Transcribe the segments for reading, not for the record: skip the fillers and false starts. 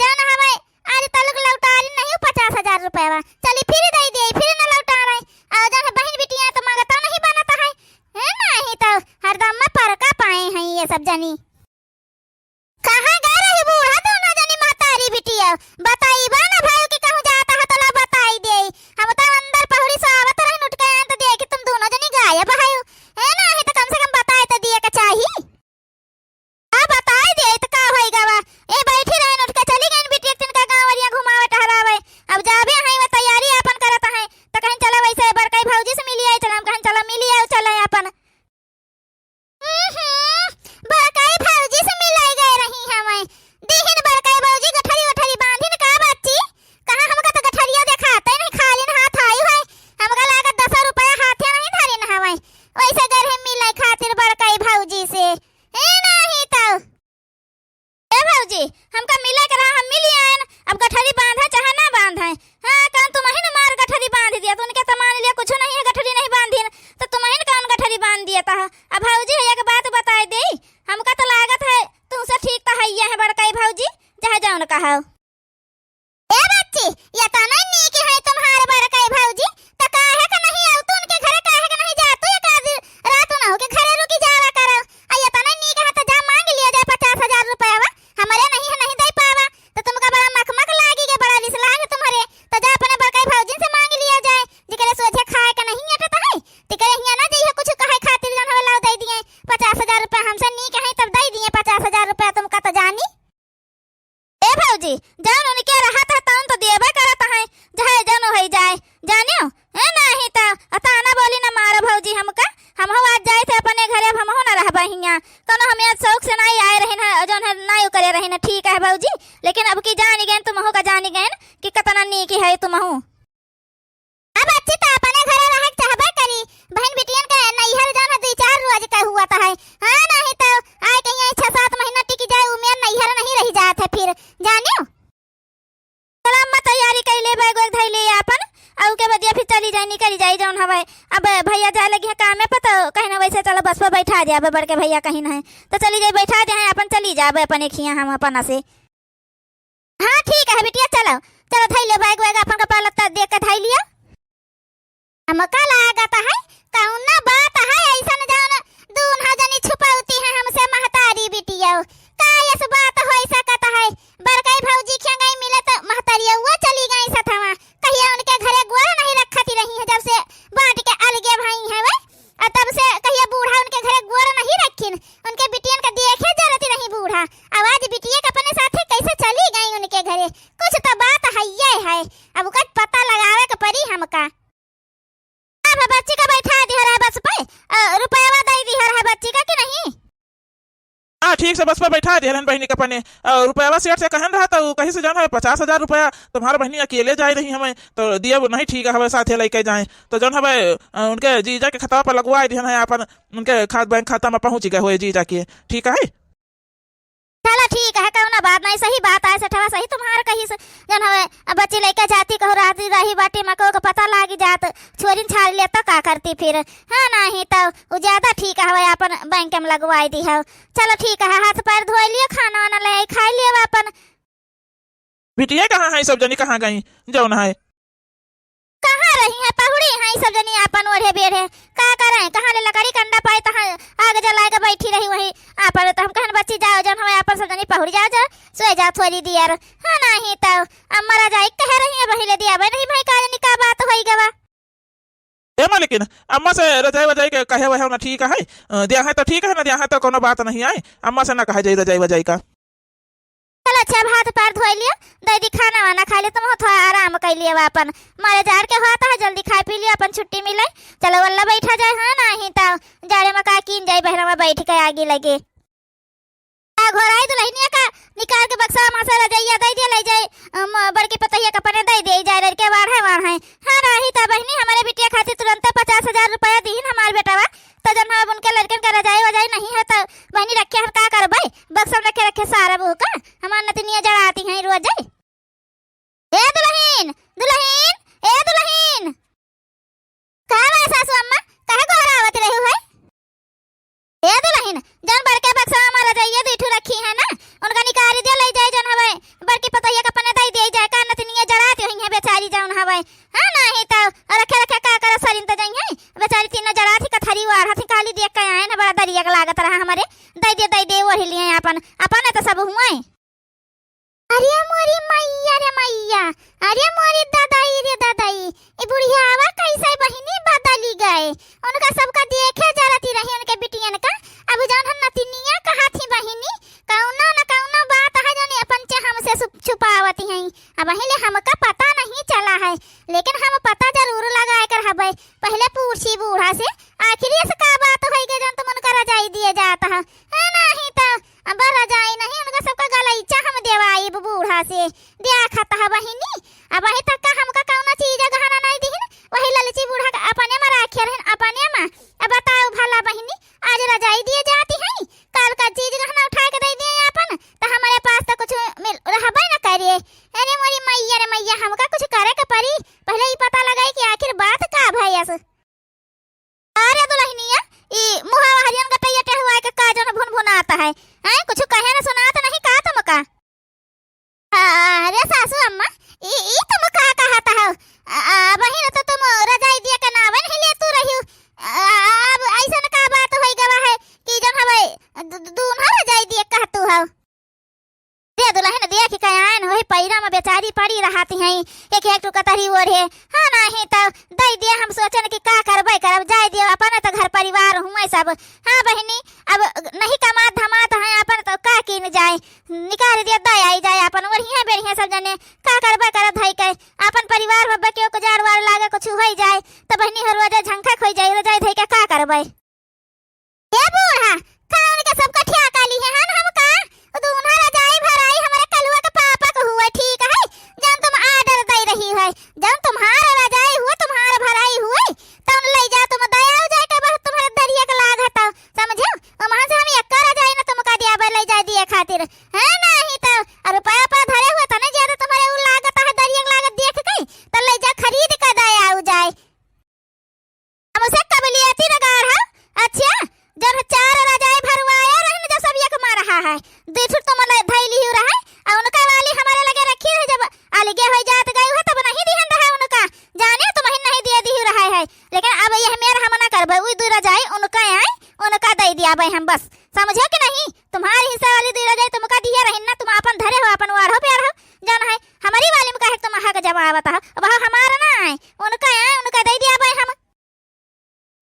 जान हवे आज तलक लौटारी नहीं 50,000 रुपया चली फिर दे दे फिर न लौटा रही और जान बहन बिटिया तो मांगता नहीं बनता है नहीं तो हरदम में परका पाए हैं ये सब जनी। कहाँ गए रही बूढ़ा दोनों जनी मातारी बिटिया बताई बा ना भाई कि कहूं जाता है तो ला बताई दे हम तो अंदर पहुड़ी सावत रही नुट के तो दे कि तुम दोनों जनी गायब है नहीं तो कम से कम बताए तो दिए के चाहिए बताई दे तो का होएगा वा ए बैठी रहे नुट के चली गई बिटिया तिनका गांवरिया घुमावे टहरावे अब जाबे हैं वो तैयारी अपन करत है तो कहीं चला वैसे बरकाई भौजी से मिली आई चला कहीं चला मिली आई चला अपन बरकाई भौजी से मिलाई गए रही हमें देहिन बरकाई भौजी गठरी गठरी बांधिन का बच्ची कहां हमका तो गठरिया दिखाते नहीं खाली हाथ आई है हमका लागत 10 रुपया हाथे नहीं धरिन हमें वैसे घर हम मिलाई खातिर बरकाई भौजी से नहीं तो ए भौजी हमका मिले करा हम मिली आए अब गठरी बांधा चाहे ना बांधा हां कान तुम ही न मार गठरी बांध दिया तो उनके तो मान लिया कुछ नहीं है गठरी नहीं बांधिन तो तुम ही कान गठरी बांध दिया था अब भौजी है एक बात बता दे हमका तो लागत है तुमसे ठीक तो है ये है बड़काई भौजी जहाँ जाओ न कहो ए बच्ची ये तो नहीं कि है तुम्हारे बड़काई भौजी तो काहे का नहीं आओ तू उनके घर काहे का नहीं जा तू एक रात ना हो के घरे रुकी जावा करो आ ये तो नहीं कहा तो जा मांग लिया जाए 50,000 रुपया हमारे नहीं दे पावा तो तुमका बड़ा मखमक लागी के बड़ा रिस लागे तुम्हारे तो जा अपने बड़काई भौजी से मांग लिया जाए जिकरे सोचे खाए का नहीं अटता है तिकरे हिया ना जइए कुछ कहे खातिर जन हवे लाओ दे दिए 50,000 रुपया हमसे नहीं कहे तब दे दिए 50,000 रुपया तुमका तो जानी ए भौजी जान उनके रहा था तौन तो देबे करत है जहे जनो होई जाए जानियो है नहीं तो अताना बोली ना मारो भौजी हमका हम हो आज जाए थे अपने घरे हम हो ना रहबा हिया कोनो हम आज शौक से नहीं आए रहे ना जन नहीं करे रहे ना ठीक है भौजी लेकिन अब की जानी गए तुम हो का जानी गए कि कितना नी की है तुम हो अब अच्छी तो अपने घरे रह चाहबे करी बहन बिटियन का नैहर जाना 2-4 रोज का हुआ था है हां नहीं तो आए कहीं 6-7 महीना टिक जाए उमेर नैहर नहीं रह जात है फिर जानियो सलाम में तैयारी कर ले बैग वैग धइ ले अपन औ के बदिया फिर चली जाए निकल जाए जौन हवे अब भैया जाए लगी है काम में पता कहीं ना वैसे चलो बस पर बैठा दे अब बड़के भैया कहीं ना है तो चली जाए बैठा दे हैं अपन चली जाबे अपन खिया हम अपन से हां ठीक है बिटिया चलो चलो धइ ले बैग वैग अपन कपड़ा लत्ता देख के धइ लिया हमका लागत है कौन ना बात है ऐसा न जान दून जनी छुपाउती है हमसे महतारी बिटिया का ऐसा बात हो ऐसा कहता है बरकाई भौजी क्या गई मिले तो महतारिया वो चली गई सथवा कहिया उनके घरे गोरा नहीं रखती रही है जब से बांट के अलगे भाई है वे और तब से कहिया बूढ़ा उनके घरे गोरा नहीं रखिन उनके बिटियन का देखे जरती नहीं बूढ़ा आवाज बिटिया के अपने साथे कैसे चली गई उनके घरे कुछ तो बात है ये है अब का पता लगावे के पड़ी हमका अब बच्ची का बैठा दी है बस पे रुपया दे दी है बच्ची का कि नहीं हाँ ठीक से बस पर बैठा दे बहनी का पने रुपया सेठ से कहन रहा था कहीं से जाना है 50,000 रुपया तुम्हारा बहनी अकेले जा रही हमें तो दिया वो नहीं ठीक है हमें साथ लेके जाए तो जौन हमें उनके जीजा के खाता पर लगवा दिया है अपन उनके बैंक खाता में पहुंच गए हुए जीजा के ठीक है चलो ठीक है कहूँ ना बात नहीं सही बात है सेठवा सही तुम्हारा कहीं से जन हवे बच्ची लेके जाती कहो राती रही बाटी मको को पता लागी जात छोरी छाड़ ले तो का करती फिर हाँ नहीं तो वो ज्यादा ठीक है अपन बैंक में लगवाई दी है चलो ठीक है हाथ पैर धो लियो खाना वाना ले खा लियो अपन बिटिया कहाँ है सब जनी कहाँ गई जौन है कहाँ रही है पहुड़ी है सब जनी अपन ओढ़े बेढ़े का करे कहाँ ले लकड़ी कंडा पाए तहाँ आग जला के बैठी रही वही आपन तो हम कहन बच्ची जाओ जन हमें अपन सब जनी पहुड़ी जाओ जा सोए जा थोड़ी दियर हां नहीं तो अम्मा जाए कह रही है बहिले दिया बे नहीं भाई का का बात होई गवा एमा लेकिन अम्मा से रजाई वजाई के कहे वह ना ठीक है दिया है तो ठीक है ना दिया है तो कोनो बात नहीं है अम्मा से ना कहे जाई रजाई वजाई का चल अच्छा हाथ पैर धो लियो दीदी खाना वाना खा ले तुम थोड़ा आराम कर लियो अपन मारे जार के होता है जल्दी खा पी लियो अपन छुट्टी मिले चलो वल्ला बैठा जाए हां नहीं तो जाड़े में का कीन जाए बहरा में बैठ के आगे लगे घोराई दुल्हनिया का निकाल के बक्सा में से रजैया दे दे ले जाए बड़की पतैया का पने दे दे जाए लड़के वार है हां रही त बहनी हमारे बिटिया खातिर तुरंत 50,000 रुपया दीन हमार बेटावा तो जन हम उनके लड़के का रजाई वजाई नहीं है तो बहनी रखे हम का करबे बक्सा में रखे सारा बहू का हमार नतनिया जड़ाती हैं रोज जाए ए दुल्हन दुल्हन ए दुल्हन का है सासू अम्मा काहे घोरावत रही है ए दुल्हन जन बड़के बक्सा में रजाइया दीठू रखी है ना उनका निकाल दे ले जाए जन हवे बड़की पतैया मैया, अरे मोरी दादाई रे दादाई, ये बुढ़ियावा कैसे बहिनी बदली गए। उनका सबका देखे जरती रही उनके बिटियन का। अब जान हम नतिनिया कहा थी बहिनी, कौनो न कौनो बात है जाने अपन से हमसे छुपावती हैं। अब पहले हमका पता नहीं चला है, लेकिन हम पता जरूर लगाए कर हबे। पहले पूछी बूढ़ा से आखिर से का बात होई के जान तुम उनका रजाई दिए जाता है नहीं तो अब रजाई नहीं उनका सबका गलैचा हम देवाई बूढ़ा से दिया खाता है बहिनी। अब वही तक का हमका कौनो चीज गहना नहीं दिहिन, वही ललची बूढ़ा का अपने में राखे रहन अपने में। अब बताओ भला बहिनी, आज रजाई दिए जाती है, कल का चीज गहना उठा के दे दिए अपन तो हमारे पास तो कुछ मिल रहबे न करिए। अरे मोरी मैया रे मैया, हमका कुछ करे के पड़ी। पहले ही पता लगाई कि आखिर बात का भैया। अरे दुल्हनिया, ई मुहा हरियन का टैया हुआ के का जन भुन भुन आता है हैं, कुछ कहे न सुनाता नहीं का तुमका। अरे सासू अम्मा, ई तुम का कहता हो। बहिन तो तुम रजाई दिया के नावन ही ले तू रही। अब ऐसा का बात होई गवा है कि जन हवे दूना रजाई दिया कहतू हो। दे दुल्हन दिया कि कयान होई पैरा में बेचारी पड़ी रहती हैं, एक एक टुकतरी ओढ़े। हां नहीं तो दई दिया, हम सोचन कि का करबे करब, जाय दिया अपन तो घर परिवार हुए सब। हां बहिनी, अब नहीं कमा धमात है अपन तो का किन जाए, निकाल दिया दई आई जाए अपन ओढ़िया बेढ़िया सब जने का करबे करब धई के अपन परिवार में बके को जार वार लागे कुछ होई जाए तो बहिनी हर रोज झंखा खोई जाए जाए धई के का करबे। ए बूढ़ा खान के सब कठिया काली है हन हम का दूना रजाई भराई हमारे कलुआ के पापा को हुआ ठीक है। जब तुम आर्डर दे रही है, जब तुम्हारा रजाई हुआ तुम्हारा भराई हुई तो ले जा तुम दया हो जाए के बस तुम्हारे दरिया के लाग हटा समझो। वहां से हम एक रजाई ना तुमका दिया ले जा दिए खातिर है नहीं तो रुपया पा धरे हुए तो नहीं ज्यादा तुम्हारे उ लागत है दरिया के लागत देख के तो ले जा खरीद के दया हो जाए। हम उसे कबलियती लगार है। अच्छा जब चार रजाई भरवाया रहने जब सब एक मार रहा है देखो तो मन धैली ही रहा और उनका वाली हमारे लगे रखी है। जब अलगे हो जात गई हो तब नहीं दिहन रहा उनका जाने तो महीन नहीं दिए दी रहा है, लेकिन अब यह मेरा हम ना करबे उई दू रजाई उनका आए उनका दे दिया भाई हम बस समझो कि नहीं। तुम्हारी हिस्सा वाली दू रजाई तुमका दिया रही ना, तुम अपन धरे हो अपन वार हो प्यार हो जान है हमारी वाली में कहे तुम हक जवाब बता अब हमारा ना है उनका आए उनका दे दिया भाई हम।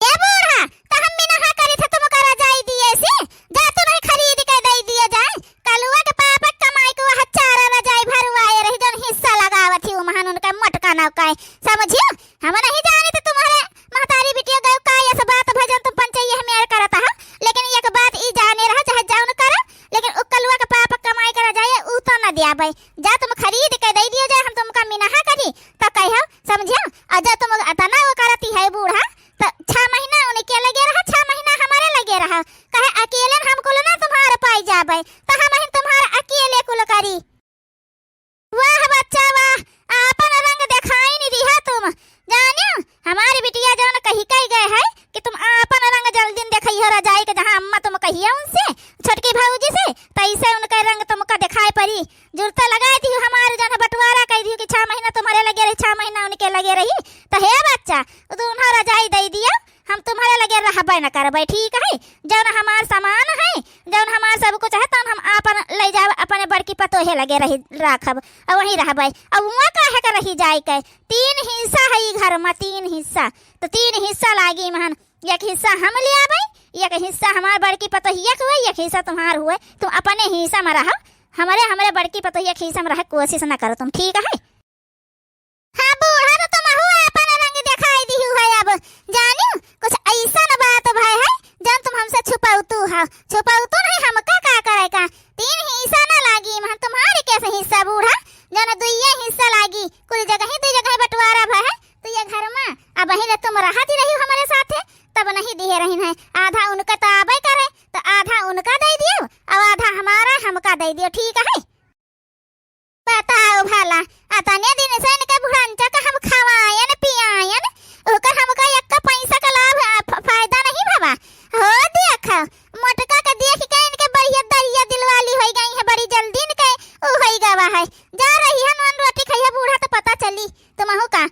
ए बूढ़ा तो हम भी ना करे थे तुमका रजाई दिए से जा तू नहीं खरीद के दे दिए जाए। कलुआ के पापा कमाई को हचारा रजाई भरवाए रही जन हिस्सा लगावत ही महान उनका मटका ना का समझियो। हम नहीं जाने थे तुम्हारे महतारी बिटिया गयो का ये सब बात भजन तुम पंचायत है मेरे करता है, लेकिन एक बात ई जाने रहा चाहे जाउन कर, लेकिन उ कलुआ के पापा कमाई कर जाए उ तो ना दिया भाई जा तुम खरीद के दे दियो जाए हम तुमका मिनहा करी तो कहियो समझियो। और जब तुम अतना वो करती है बूढ़ा तो 6 महीना उनके लगे रहा 6 महीना हमारे लगे रहा कहे अकेले हमको ना तुम्हारे पाई जाबे तो हम तुम्हारे अकेले कुल करी। वाह बच्चा वाह, अपन रंग दिखाई नहीं दिया तुम जानियो। हमारी बिटिया जान कही कह गए है कि तुम अपन रंग जल्दी दिखाई हो रजाई के जहां अम्मा तुम कहिए उनसे छोटकी भाऊजी से तैसे उनका रंग तुमका दिखाई पड़ी जुड़ता लगाई थी हमारे जान बंटवारा कह दी कि 6 महीना तुम्हारे लगे रही 6 महीना उनके लगे रही तो हे बच्चा दोनों रजाई दे दिया हम तुम्हारे लगे रहबे न करबे ठीक है। जौन हमार सामान है जौन हमार सब कुछ है तौन हम अपन ले जाब अपने बड़की पतोहे लगे रही राखब और वहीं रहबे। अब वहाँ काहे कर रही जाए के 3 हिस्सा है घर में 3 हिस्सा तो 3 हिस्सा लागी महन, एक हिस्सा हम ले आबे एक हिस्सा हमार बड़की पतोहिया के हुए एक हिस्सा तुम्हार हुए तुम अपने हिस्सा में रहो हमारे बड़की पतोहिया के हिस्सा में रह कोशिश न करो तुम ठीक है। हाँ बूढ़ा तो तुम हुआ अपन रंग दिखाई दी है अब जानियो कुछ ऐसा न बात भाई है जब तुम हमसे छुपाउतू नहीं हम का करे का 3 हिस्सा ना लागी हम तुम्हारे कैसे हिस्सा बूढ़ा जन 2 हिस्सा लागी कुल जगह ही 2 जगह बंटवारा भाई है तो ये घर में अब वही तुम रहती रही हमारे साथ तब नहीं दिए रही है आधा उनका तो आबे करे तो आधा उनका दे दियो और आधा हमारा हमका दे दियो ठीक है। बताओ भला अतने दिन से इनके बुढ़ांचा का हम खवायन पियायन ओकर हमका एक पैसा का लाभ फायदा नहीं भवा हो देखो मोटका का देख के इनके बढ़िया दरिया दिलवाली होई गई है बड़ी जल्दी इनके ओ होई गवा है जा रही है नॉन रोटी खाइए बूढ़ा तो पता चली तुमहु का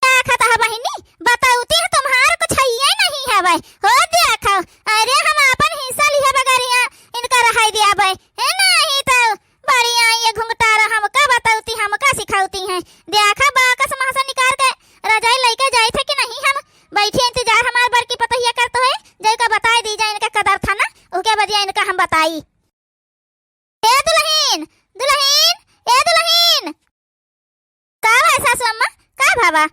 क्या खाता है बहिनी बताऊती है तुम्हार कुछ है नहीं है भाई हो देखो अरे हम अपन हिस्सा लिए बगैर इनका रहाई दिया भाई है नहीं तो बढ़िया ये घुंघटारा हम का बताऊ भावा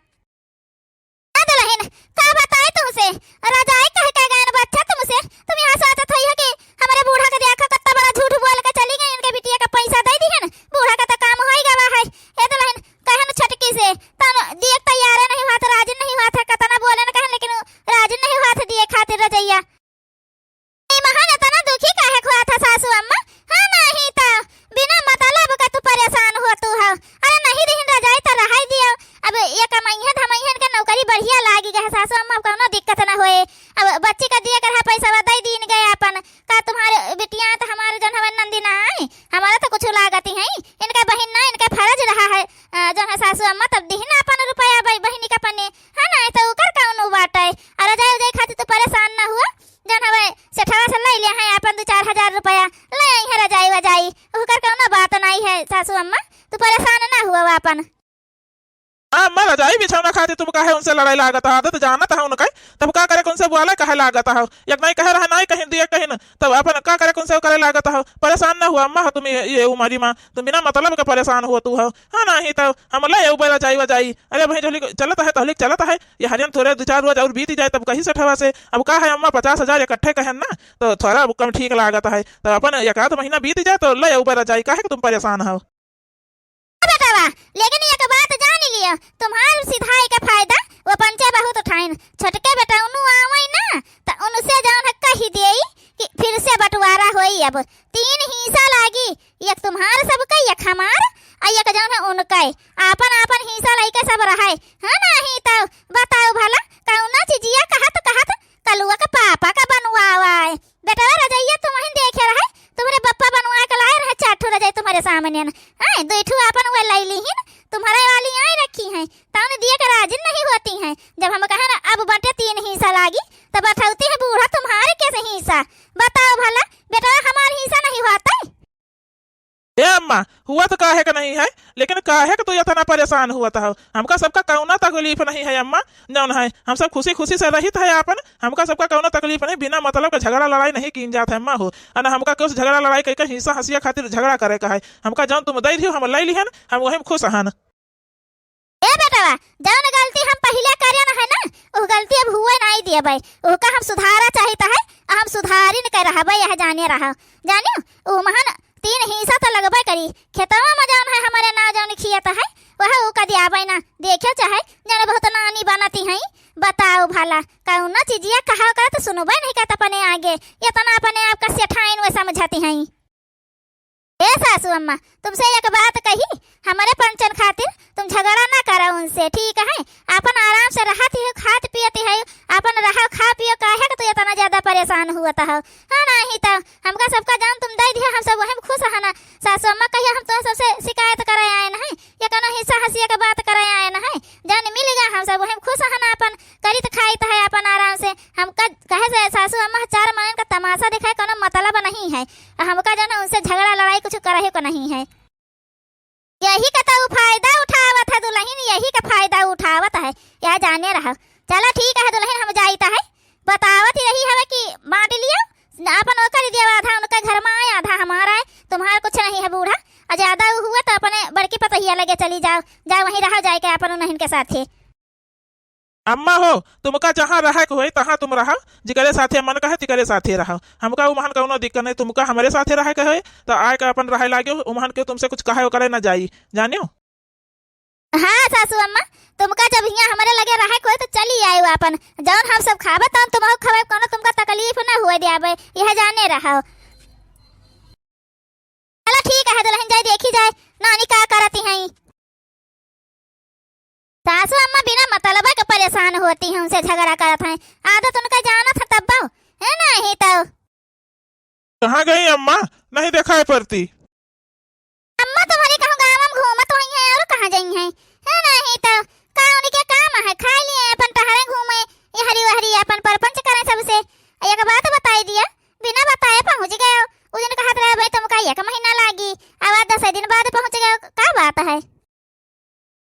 दुल्हन का बताए तुमसे रजाई कह के गए बच्चा तुमसे तुम यहाँ सोचत होई है कि हमारे बूढ़ा के देखा कितना बड़ा झूठ बोल के चली गई इनके बिटिया का पैसा दे दी है बूढ़ा का तो काम हो ही गवा है ए दुल्हन कहन छटकी से तन देख तैयार नहीं हुआ था राजी नहीं हुआ था कतना बोले न कहन लेकिन राजी नहीं हुआ था दिए खातिर रजैया महान तना दुखी काहे हुआ था सासू अम्मा हां नहीं तो बिना मतलब का तू परेशान हो तू है अरे नहीं रही रजाई तो रहाई दियो अब ये कमाइहन धमाइहन के नौकरी बढ़िया लागी गए सासू अम्मा कोनो दिक्कत ना होए अब बच्ची का दिए कर पैसा दे दीन गए अपन का तुम्हारे बिटिया तो हमारे जन हवन नंदी ना आई हमारा तो कुछ लागत ही इनका बहन ना इनका फर्ज रहा है जन है सासू अम्मा तब दीन अपन रुपया बहनी का पन्ने है ना तो कर कौन बाटे अरे जाए जाए खातिर तो परेशान ना हुआ जन हवे सेठवा से ले लिया है अपन 2-4 हजार रुपया ले आई है रजाई वजाई ओकर कौनो बात नहीं है सासू अम्मा तू परेशान ना हुआ अपन मैं रजाई बिछौना खाती तुम कहे उनसे लड़ाई लागत है आदत जानत है उनका तब का करे उनसे बोले कहे लागत है एक नहीं कहे रहा नहीं कहीं दिए कहीं न तब अपन का करे उनसे करे लागत है परेशान ना हुआ अम्मा तुम ये उमरी माँ तुम बिना मतलब के परेशान हुआ तू हो हाँ नहीं तो हम ले रजाई वजाई अरे भाई जो चलता है तो चलता है ये हरियन थोड़े 2-4 रोज और बीती जाए तब कहीं से ठवा से अब का है अम्मा 50,000 इकट्ठे कहें ना तो थोड़ा कम ठीक लागत है तो अपन 1-8 महीना बीत जाए तो ले रजाई काहे तुम परेशान हो लेकिन एक बात जान लियो तुम्हार सिधाई का फायदा वो पंचे बहुत उठाइन छोटके बेटा उनु आवई ना त उनसे जौन है कही देई कि फिर से बंटवारा होई अब 3 हिस्सा लागी एक तुम्हार सबका एक हमार आ एक जौन है उनका आपन आपन हिस्सा लइके सब रहाय हां नहीं तो बताओ भला कौना चीजिया कहत कलुआ का पापा का बनवावाय बेटा रजैया तुम ही देखे रहे तुम्हारे पप्पा बनवा के लाए रहे 4 ठो रजाई तुम्हारे सामने हां 2 ठो अपन वो लाई लीहिन तुम्हारे वाली आई रखी हैं ताने दिए के राजी नहीं होती हैं जब हम कहे ना अब बटे 3 हिस्सा लागी तब बैठाती है बूढ़ा तुम्हारे कैसे हिस्सा बताओ भला बेटा हमारा हिस्सा नहीं होता ए अम्मा हुआ तो काहे का नहीं है लेकिन काहे का तो इतना परेशान हुआ था हमका सबका कौना तकलीफ नहीं है अम्मा जौन है हम सब खुशी खुशी से रहित है अपन हमका सबका कौना तकलीफ नहीं बिना मतलब का झगड़ा लड़ाई नहीं कीन जात है अम्मा हो अना हमका कुछ झगड़ा लड़ाई करके हिस्सा हंसिया खातिर झगड़ा करे का है हमका जौन तुम दे दियो हम ले लिहन हम वही खुश हन ए बेटा जौन गलती हम पहले करे ना है ना वो गलती अब हुए नहीं दिए भाई वो का हम सुधारा चाहिए है हम सुधारी न कर रहा भाई यह जाने रहा जानियो वो महान 3 हिस्सा तो लगबे करी खेतवा में जौन है हमारे ना जौन खियत है वह ऊ का दिया ना देखो चाहे जन बहुत नानी बनाती हैं बताओ भला कौना चीजिया कहा का तो सुनबे नहीं का अपने आगे इतना अपने आप का सेठाइन वे समझती हैं ए सासू अम्मा तुमसे एक बात कही हमारे पंचन खातिर तुम झगड़ा ना करो उनसे ठीक है अपन आराम से रहती हो खात पियती है अपन रहो खा पियो काहे तो इतना ज्यादा परेशान हुआ था हाँ नहीं तो हमका सबका जान तुम दे दिया हम सब वही खुश है ना सासू अम्मा कहिए हम तो सबसे शिकायत करे आए ना है या कोनो हिस्सा हंसिया के बात करे आए ना है जान मिलेगा हम सब वही खुश है ना अपन करी तो खाई तो है अपन आराम से हम कहे से सासू अम्मा 4 महीने का तमाशा दिखाए कोनो मतलब नहीं है हमका जो उनसे झगड़ा लड़ाई कुछ करे को नहीं है यही का तो फायदा उठावत है दुल्हन यही का फायदा उठावत है यह जाने रहा चलो ठीक है दुल्हन हम जाईता है बतावत ही रही है कि बांट लियो अपन ओकर दिया आधा उनका घर में आए आधा हमारा है तुम्हारा कुछ नहीं है बूढ़ा और ज्यादा हुआ तो अपने बड़की पतहिया लगे चली जाओ वहीं रह जाए के अपन उन्हें के साथ अम्मा हो तुमका जहाँ रहा हो तहाँ तुम रहा जिकरे साथे मन कहे तिकरे साथे रहा हमका उमहन कौनो दिक्कत नहीं तुमका हमारे साथे रहा के तो आए का अपन रहे लागे उमहन के तुमसे कुछ कहे करे ना जाई जानियो हाँ सासू अम्मा तुमका जब यहाँ हमारे लगे रहा कोई तो चली आए अपन जौन हम सब खावे तो तुम खावे कोनो तुमका तकलीफ ना हुए दियाबे यह जाने रहा चलो ठीक है दुल्हन जाए देखी जाए नानी का करती हैं सासू अम्मा बिना मतलब के परेशान होती हैं उनसे झगड़ा करत हैं आदत उनका जाना था तब है ना ही तो कहाँ गई अम्मा नहीं दिखाई पड़ती अम्मा तुम्हारी कहूँ गाँव में घूमत हुई हैं और कहाँ गई हैं है ना ही तो का उनके काम है खा लिए अपन टहरे घूमे ये हरी हरी अपन परपंच करें सबसे एक बात बताई दिया बिना बताए पहुँच गए उस दिन कहा था भाई तुमका 1 महीना लागी अब 10 दिन बाद पहुँच गए क्या बात है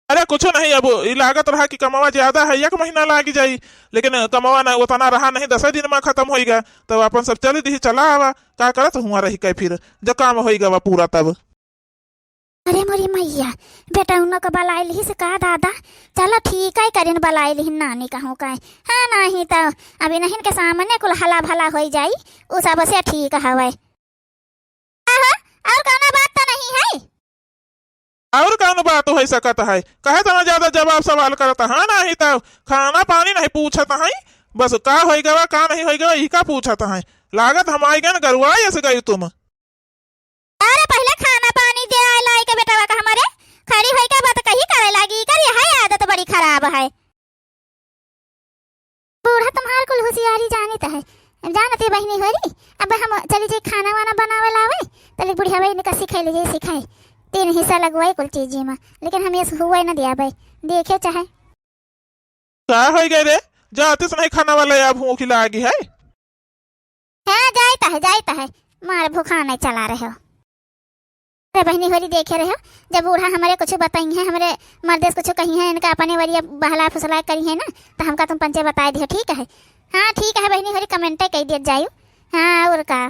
अरे कुछ नहीं अब लागत रहा कि कमावा ज्यादा है 1 महीना लागी जाई लेकिन कमावा ना उतना रहा नहीं 10 दिन में खत्म होएगा तब अपन सब चली दी चला आवा का करत हुआ रही के फिर जब काम होएगा पूरा तब अरे मोरी मैया, बेटा उन का बलाई ली से का दादा, चलो ठीक है करिन बलाई ली नानी कहूँ का। हाँ नहीं तो अभी नहीं के सामने कुल हला भला हो जाई, उ सब से ठीक हवे। और कौन बात तो नहीं है? और कौन बात हो सकत है? कहे तना ज्यादा जवाब सवाल करता है नहीं तो खाना पानी नहीं पूछत है, बस का हो गवा का नहीं हो गवा ई का पूछत है। लागत हम आई गए गरुआ ऐसे गई तुम। अरे पहले खाना पानी दे लाई के बेटा का हमारे खड़ी होई के बात कही करे लागी कर, यह आदत बड़ी खराब है। बूढ़ा तुम्हार कुल होशियारी जानत है, जानती बहनी होरी। अब हम चली जाए खाना वाना बनावे लावे, तले बुढ़िया बहनी का सिखाई लीजिए, सिखाई 3 हिस्सा लगवाई कुल चीज में, लेकिन हम ये हुआ ना दिया भाई, देखे चाहे क्या हो गए रे? जाते से नहीं खाना वाला या भूख लागी है? हाँ जाता है मार भूखा नहीं चला रहे हो। अरे बहनी होरी देखे रहे हो, जब बूढ़ा हमारे कुछ बताई है, हमारे मर्देश कुछ कही है, इनका अपने वरिया बहला फुसला करी है ना, तो हमका तुम पंचे बता दियो, ठीक है? हाँ ठीक है बहनी होरी, कमेंटे कही दिया जायू। हाँ और का